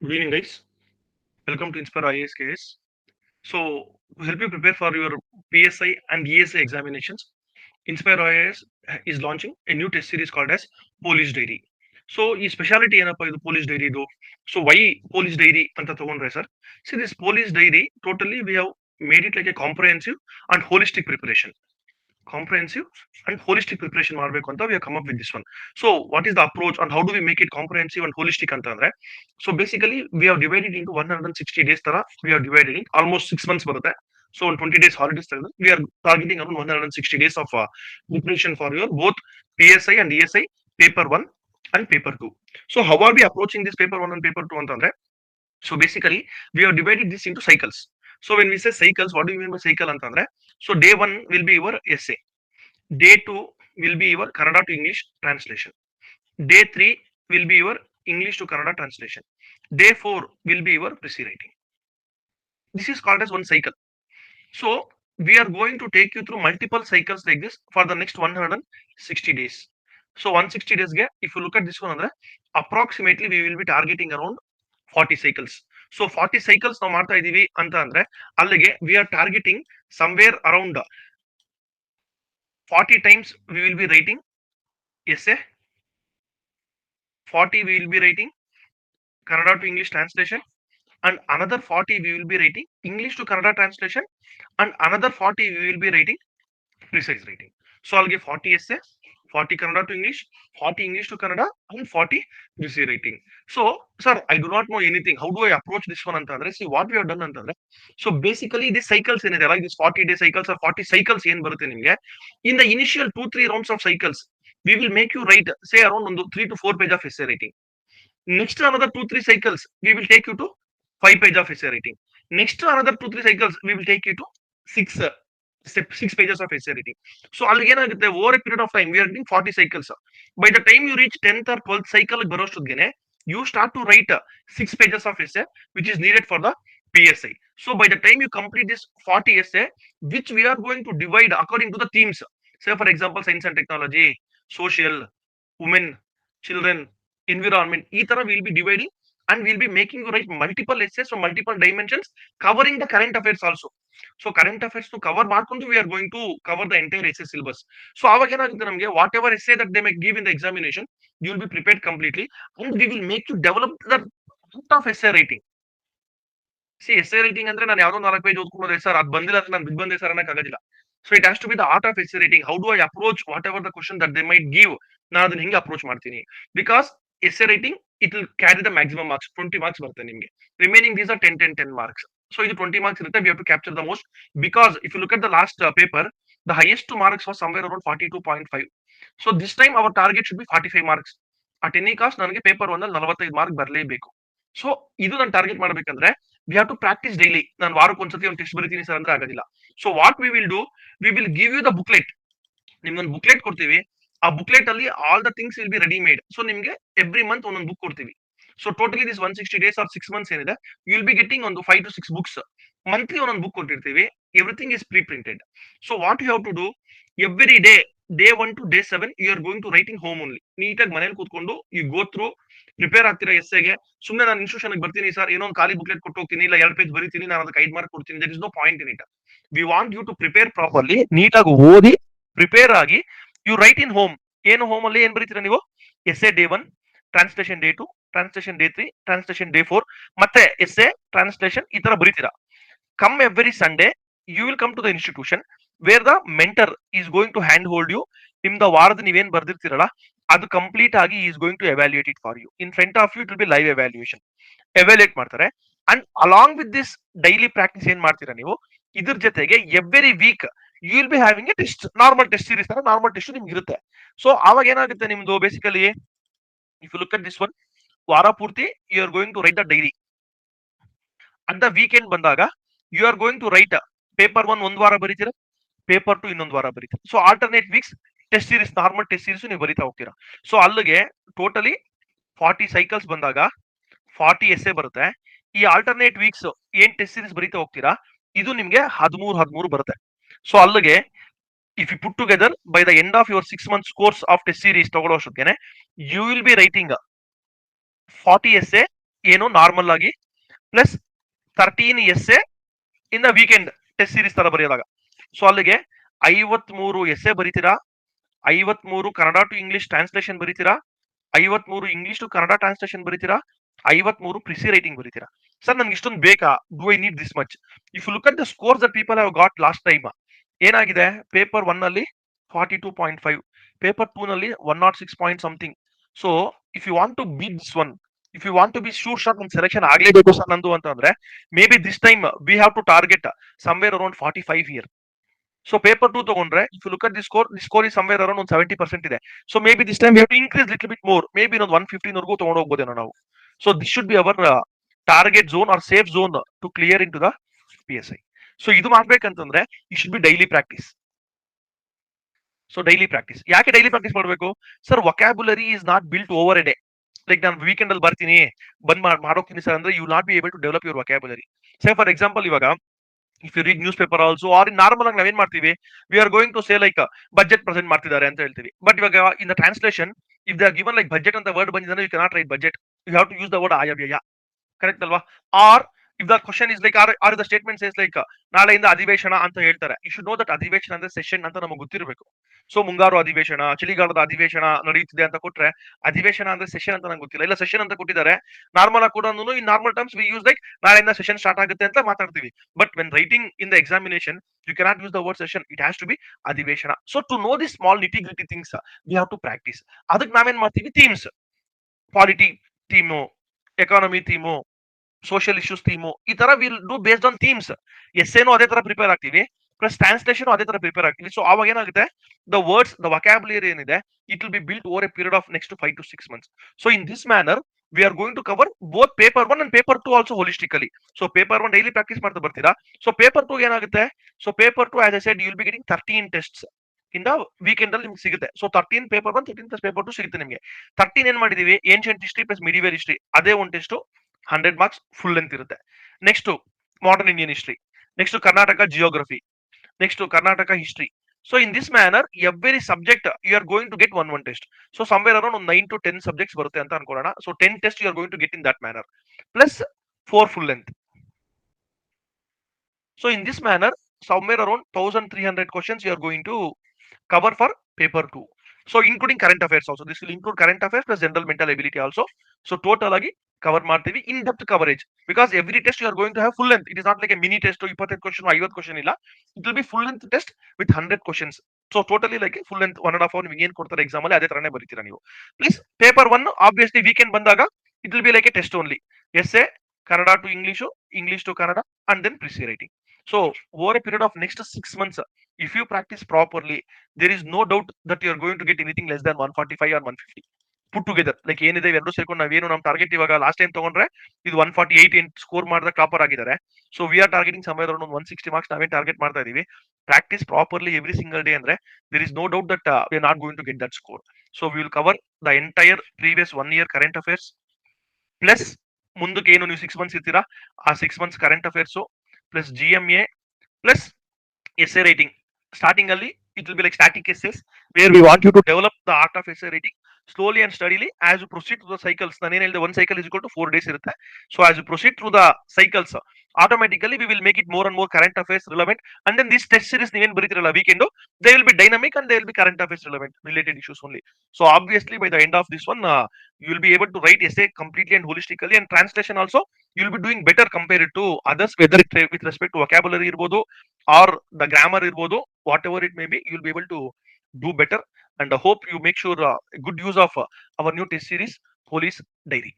Good evening, guys. Welcome to Inspire IAS KS. So, to help you prepare for your PSI and ESI examinations, Inspire IAS is launching a new test series called as Police Diary. So, ಈ speciality ಏನಪ್ಪ ಇದು police ಡೈರಿದು? So why police diary ಅಂತ ತಗೊಂಡ್ರೆ sir, see this police diary totally we have made it like a comprehensive and holistic preparation. Comprehensive and holistic preparation ಮಾಡಬೇಕು ಅಂತ we have come up with this one. So what is the approach and how do we make it comprehensive and holistic ಅಂತ ಅಂದ್ರೆ, so basically we have divided into 160 days ತರ we have divided it, almost 6 months ಬರುತ್ತೆ. So on 20 days holidays ತೆಗೆದು we are targeting around 160 days of preparation for your both PSI and ESI paper 1 and paper 2. So how are we approaching this paper 1 and paper 2 ಅಂತಂದ್ರೆ, so basically we have divided this into cycles. So when we say cycles, what do you mean by cycle ಅಂತಂದ್ರೆ, so day 1 will be your essay, day 2 will be your Kannada to English translation, day 3 will be your English to Kannada translation, day 4 will be your essay writing. This is called as one cycle. So we are going to take you through multiple cycles like this for the next 160 days. So 160 days ge, if you look at this one andre, approximately we will be targeting around 40 cycles. So 40 cycles ನಾವು ಮಾಡ್ತಾ ಇದೀವಿ ಅಂತ ಅಂದ್ರೆ, ಅಲ್ಲಿಗೆ we are targeting somewhere around 40 times we will be writing essay, 40 we will be writing Kannada to English translation, and another 40 we will be writing English to Kannada translation, and another 40 we will be writing precise writing. So I'll give 40 essay, 40 Kannada to English, 40 English to Kannada, and 40 essay writing. So, sir, I do not know anything. How do I approach this one ಅಂತಂದ್ರೆ, see what we have done ಅಂತಂದ್ರೆ, so basically this cycles ಏನಿದೆ, like this 40-day cycles or 40 cycles ಏನ್ ಬರುತ್ತೆ ನಿಮಗೆ, in the initial 2-3 rounds of cycles, we will make you write, say around ಒಂದು 3 to 4 page of essay writing. Next another 2-3 cycles, we will take you to 5 page of essay writing. Next another 2-3 cycles, we will take you to 6 pages of essay writing. So ಅಲ್ಲಿಗೆ ಏನಾಗುತ್ತೆ, over a period of time we are getting 40 cycles. By the time you reach 10th or 12th cycle ಬರೋಷ್ಟೊತ್ತಿಗೆ you start to write 6 pages of essay which is needed for the PSI. So by the time you complete this 40 essay, which we are going to divide according to the themes. Say for example, science and technology, social, women, children, environment, ಈ ತರ we'll be dividing and we'll be making you write multiple essays from multiple dimensions covering the current affairs also. So current affairs to cover ಮಾಡ್ಕೊಂಡು we are going to cover the entire essay syllabus. So ಅವಾಗ ಏನಾಗುತ್ತೆ ನಮಗೆ, what ever essay that they may give in the examination, you will be prepared completely and we will make you develop the art of essay writing. See, essay writing ಅಂದ್ರೆ ನಾನು ಯಾವ್ದೋ 4 page ಓದ್ಕೊಳ್ಳೋದು sir, ಅದು ಬಂದಿಲ್ಲ ಅಂದ್ರೆ ನಾನು ಬಿದ್ದು ಬಂದೆ sir ಅನ್ನಕ್ ಆಗೋದಿಲ್ಲ. So it has to be the art of essay writing. How do I approach whatever the question that they might give, ನಾನು ಅದನ್ನ ಹೆಂಗೆ ಅಪ್ರೋಚ್ ಮಾಡ್ತೀನಿ, because essay writing it will carry the maximum marks, 20 marks ಬರುತ್ತೆ ನಿಮಗೆ. Remaining these are 10 marks. So ಇದು 20 marks ಇರುತ್ತೆ, we have to capture the most, because if you look at the last paper, the highest marks was somewhere around 42.5. So this time our target should be 45 marks. At any cost ನನಗೆ paper 1 ಅಲ್ಲಿ 45 mark ಬರಲೇಬೇಕು. So ಇದು ನಾನು target ಮಾಡ್ಬೇಕಂದ್ರೆ we have to practise daily. ನಾನು ವಾರಕ್ಕೆ ಒಂದ್ಸತಿ ಒಂದು ಟೆಸ್ಟ್ ಬರೀತೀನಿ ಸರ್ ಅಂದ್ರೆ ಆಗೋದಿಲ್ಲ. So what we will do, we will give you the booklet. ನಿಮ್ಗೊಂದು ಬುಕ್ಲೆಟ್ ಕೊಡ್ತೀವಿ, ಆ ಬುಕ್ಲೆಟ್ ಅಲ್ಲಿ all the things will be ready made. So ನಿಮ್ಗೆ ಎವ್ರಿ ಮಂತ್ ಒಂದೊಂದು ಬುಕ್ ಕೊಡ್ತೀವಿ. So totally this 160 days or 6 months ಏನಿದೆ, ಯು ವಿಲ್ ಬಿ ಗೆಟಿಂಗ್ ಒಂದು 5 to 6 books. Monthly ಒಂದೊಂದು ಬುಕ್ ಕೊಟ್ಟಿರ್ತೀವಿ, everything is pre printed. So what you have to do, every day 1 to day 7 you are going to writing home only. ನೀಟಾಗಿ ಮನೇಲಿ ಕೂತ್ಕೊಂಡು you go through, prepare ಆಗ್ತೀರಾ ಎಸ್ಸೆಗೆ. ಸುಮ್ಮನೆ ನಾನು institution ಬರ್ತೀನಿ ಸರ್, ಏನೋ ಒಂದು ಖಾಲಿ ಬುಕ್ಲೆಟ್ ಕೊಟ್ಟು ಹೋಗ್ತೀನಿ, ಇಲ್ಲ 2 ಪೇಜ್ ಬರೀತೀನಿ, ನಾನು ಅದಕ್ಕೆ 5 ಮಾರ್ಕ್ ಕೊಡ್ತೀನಿ, there is no point in it. We want you to prepare properly, ನೀಟಾಗಿ ಓದಿ ಪ್ರಿಪೇರ್ ಆಗಿ ಯು ರೈಟ್ ಇನ್ ಹೋಮ್. ಏನು ಹೋಮ್ ಅಲ್ಲಿ ಏನ್ ಬರೀತೀರಾ ನೀವು, essay day 1, translation day 2, translation day 3, translation day 4, ಮತ್ತೆ ಎಸ್ಸೆ ಟ್ರಾನ್ಸ್ಲೇಷನ್ ಈ ತರ ಬರೀತೀರಾ. Come every Sunday you will come to the institution where the mentor is going to hand hold you. ನಿಮ್ದ ವಾರದ ನೀವೇನ್ ಬರ್ದಿರ್ತೀರಲ್ಲ ಅದು ಕಂಪ್ಲೀಟ್ ಆಗಿ is going to evaluate it for you. In front of you it will be live evaluation. Evaluate ಮಾಡ್ತಾರೆ. And along with this daily practice ಏನ್ ಮಾಡ್ತೀರಾ ನೀವು, ಇದ್ರ ಜೊತೆಗೆ every week you will be having a test, normal test series ತರ normal test ನಿಮ್ಗೆ ಇರುತ್ತೆ. So ಅವಾಗ ಏನಾಗುತ್ತೆ ನಿಮ್ದು, basically if you look at this one, ವಾರ ಪೂರ್ತಿ you are going to write the diary. At the weekend ಬಂದಾಗ you are going to write paper 1 ಒಂದ್ ವಾರ ಬರೀತೀರಾ, ಪೇಪರ್ 2 ಇನ್ನೊಂದು ವಾರ ಬರೀತೀರಾ. So alternate weeks test series, normal test series ನೀವು ಬರೀತಾ ಹೋಗ್ತೀರಾ. ಸೊ ಅಲ್ಲಿಗೆ ಟೋಟಲಿ 40 cycles ಬಂದಾಗ 40 ಎಸ್ಸೆ ಬರುತ್ತೆ. ಈ ಆಲ್ಟರ್ನೇಟ್ ವೀಕ್ಸ್ ಏನ್ ಟೆಸ್ಟ್ ಸೀರೀಸ್ ಬರೀತಾ ಹೋಗ್ತೀರಾ, ಇದು ನಿಮ್ಗೆ 13 ಬರುತ್ತೆ. ಸೊ ಅಲ್ಲಿಗೆ if you put together by the end of your 6 months course of test series ತಗೊಳ್ಳೋಷ್ಟೊತ್ತಿಗೆ you will be writing 40 essay ಏನು ನಾರ್ಮಲ್ ಆಗಿ plus 13 essay in the weekend test series ತರ ಬರೆಯೋದಾಗ. ಸೊ ಅಲ್ಲಿಗೆ 53 essay ಬರೀತೀರಾ, 53 ಕನ್ನಡ ಟು ಇಂಗ್ಲಿಷ್ ಟ್ರಾನ್ಸ್ಲೇಷನ್ ಬರೀತೀರಾ, 53 English to Kannada translation ಬರೀತೀರಾ, 53 precis writing ಬರೀತೀರಾ. ಸರ್ ನನ್ಗೆ ಇಷ್ಟೊಂದು ಬೇಕಾ? Do I need this much? If you look at the scores that people have got last time, ಏನಾಗಿದೆ? ಪೇಪರ್ 1 ಅಲ್ಲಿ 42.5, ಪೇಪರ್ 2 ನಲ್ಲಿ 106 point something. So if you want to beat this one, if you want to be sure shot ಒಂದು selection ಆಗ್ಲೇಬೇಕು sir ನಂದು ಅಂತಂದ್ರೆ, maybe this time we have to target somewhere around 45 here. So paper 2 ತಗೊಂಡ್ರೆ, if you look at the score is somewhere around ಒಂದು 70% ಇದೆ. So maybe this time we have to increase little bit more, maybe ಇನ್ನೊಂದು 115 ವರೆಗೂ ತಗೊಂಡು ಹೋಗ್ಬೋದೇನೋ ನಾವು. So this should be our target zone or safe zone to clear into the PSI. So ಇದು ಮಾಡ್ಬೇಕಂತಂದ್ರೆ ಈ should be daily practice. So daily practice. ಯಾಕೆ daily practice ಮಾಡಬೇಕು sir? Vocabulary is not built over a day. Like ನಾನು weekend ಅಲ್ಲಿ ಬರ್ತೀನಿ, ಬಂದ್ ಮಾಡೋಗ್ತೀನಿ ಸರ್ ಅಂದ್ರೆ, you not be able to develop your vocabulary. Say for example, ಇವಾಗ if you read newspaper also or in normal ಆಗಿ ನಾವೇನ್ ಮಾಡ್ತೀವಿ, we are going to say like budget present ಮಾಡ್ತಿದ್ದಾರೆ ಅಂತ ಹೇಳ್ತೀವಿ. ಬಟ್ ಇವಾಗ in the translation, if they are given like budget ಅಂತ word ಬಂದಿದ್ರೆ, you cannot write budget, you have to use the word ಆಯವ್ಯಯ. ಕರೆಕ್ಟ್ ಅಲ್ವಾ? Or if the question is like or the statement says like ನಾಳೆಯಿಂದ ಅಧಿವೇಶನ ಅಂತ ಹೇಳ್ತಾರೆ, you should know that ಅಧಿವೇಶನ ಅಂದ್ರೆ ಸೆಷನ್ ಅಂತ ನಮಗೆ ಗೊತ್ತಿರಬೇಕು. ಸೊ ಮುಂಗಾರು ಅಧಿವೇಶನ, ಚಳಿಗಾಲದ ಅಧಿವೇಶನ ನಡೆಯುತ್ತಿದೆ ಅಂತ ಕೊಟ್ರೆ, ಅಧಿವೇಶನ ಅಂದ್ರೆ ಸೆಷನ್ ಅಂತ ನಂಗೆ ಗೊತ್ತಿಲ್ಲ. ಇಲ್ಲ ಸೆಷನ್ ಅಂತ ಕೊಟ್ಟಿದ್ದಾರೆ, ನಾರ್ಮಲ್ ಆಗಿ ಕೂಡ in normal terms we use like ನಾಳೆಯಿಂದ ಸೆಷನ್ ಸ್ಟಾರ್ಟ್ ಆಗುತ್ತೆ ಅಂತ ಮಾತಾಡ್ತೀವಿ. But when writing in the examination, you cannot use the word session, it has to be ಅಧಿವೇಶನ. So to know the small nitty gritty things we have to practice. ಅದಕ್ಕೆ ನಾವೇನ್ ಮಾಡ್ತೀವಿ, themes, polity theme, economy theme, social issues theme, ಈ ತರ will do based on themes. ಎಸ್ಸೇನು ಅದೇ ತರ prepare ಆಗ್ತೀವಿ, ಪ್ಲಸ್ ಟ್ರಾನ್ಸ್ಲೇಷನ್ ಅದೇ ತರ ಪ್ರಿಪೇರ್ ಆಗ್ತೀವಿ. ಸೊ ಅವಾಗ ಏನಾಗುತ್ತೆ, ದ ವರ್ಡ್ಸ್, ದ ವೊಕ್ಯಾಬುಲರಿ ಏನಿದೆ, it will be built over a period of next 5 to 6 months. So in this manner we are going to cover both paper 1 and paper 2 also holistically. So paper 1 daily practice ಮಾಡ್ತಾ ಬರ್ತೀರಾ. So paper 2 ಏನಾಗುತ್ತೆ, so paper 2 as I said, you will be getting 13 tests in the weekend ಅಲ್ಲಿ ನಿಮ್ಗೆ ಸಿಗುತ್ತೆ. So 13 paper 1, 13 plus paper 2 ಸಿಗುತ್ತೆ ನಿಮಗೆ. 13 ಏನ್ ಮಾಡಿದೀವಿ, ancient history plus medieval history, ಅದೇ ಒಂದು ಟೆಸ್ಟ್ 100 ಮಾರ್ಕ್ಸ್ ಫುಲ್ ಲೆಂತ್ ಇರುತ್ತೆ. Next modern Indian history, next Karnataka geography, next Karnataka history. So in this manner every subject you are going to get one test. So somewhere around ಒಂದು 9 to 10 subjects ಬರುತ್ತೆ ಅಂತ ಅನ್ಕೊಳ್ಳೋಣ. So 10 test you are going to get in that manner, plus 4 full length. So in this manner somewhere around 1300 questions you are going to cover for paper 2. So including current affairs also, this will include current affairs plus general mental ability also. So total agi cover ಮಾಡ್ತೀವಿ, in depth coverage, because every test you are going to have full length. It is not like a mini test 25 question 50 question ಇಲ್ಲ, it will be full length test with 100 questions. So totally like full length 1.5 hour ನಿಮಗೆ ಏನು ಕೊಡ್ತಾರೆ exam ಅಲ್ಲಿ, ಅದೇ ತರನೇ ಬರೀತೀರಾ ನೀವು. Please paper 1 obviously weekend ಬಂದಾಗ it will be like a test only, essay Kannada to English, English to Kannada, and then precis writing. So over a period of next 6 months, if you practice properly, there is no doubt that you are going to get anything less than 145 or 150 put together. Like ಏನಿದೆ ಎರಡು ಸೇರ್ಕೊಂಡು ನಾವೇನು ನಮ್ಮ target, ಇವಾಗ last time ತಗೊಂಡ್ರೆ ಇದು 148 score ಮಾಡಿದ topper ಆಗಿದ್ದಾರೆ. ಸೊ ವಿ ಆರ್ ಟಾರ್ಗೆಟಿಂಗ್ ಸಮಯ ಅರೌಂಡ್ 160 ಮಾರ್ಕ್ಸ್ ನಾವೇ ಟಾರ್ಗೆಟ್ ಮಾಡ್ತಾ ಇದೀವಿ. Practice properly every single day ಅಂದ್ರೆ there is no doubt that we are not going to get that score. So we will cover the entire previous 1 year current affairs, plus ಮುಂದಕ್ಕೆ ಏನು ನೀವು 6 months ಇರ್ತೀರಾ ಆ 6 months current affairs, plus GMA, plus essay writing. Starting early, it will be like static essays where we want you to develop the art of essay writing slowly and steadily as you proceed through the cycles. ನಾನು ಏನು ಹೇಳಿದೆ, one cycle is equal to 4 days ಇರುತ್ತೆ. So as you proceed through the cycles, automatically we will make it more and more current affairs relevant. And then this test series ನೀವೇನು ಬರೀತಿರಲ್ಲ weekend, they will be dynamic and they will be current affairs relevant related issues only. So obviously by the end of this one, you will be able to write essay completely and holistically, and translation also you will be doing better compared to others, whether it with respect to vocabulary ಇರ್ಬೋದು or the grammar ಇರ್ಬೋದು, whatever it may be, you will be able to do better. And I hope you make sure good use of our new test series, Police Diary.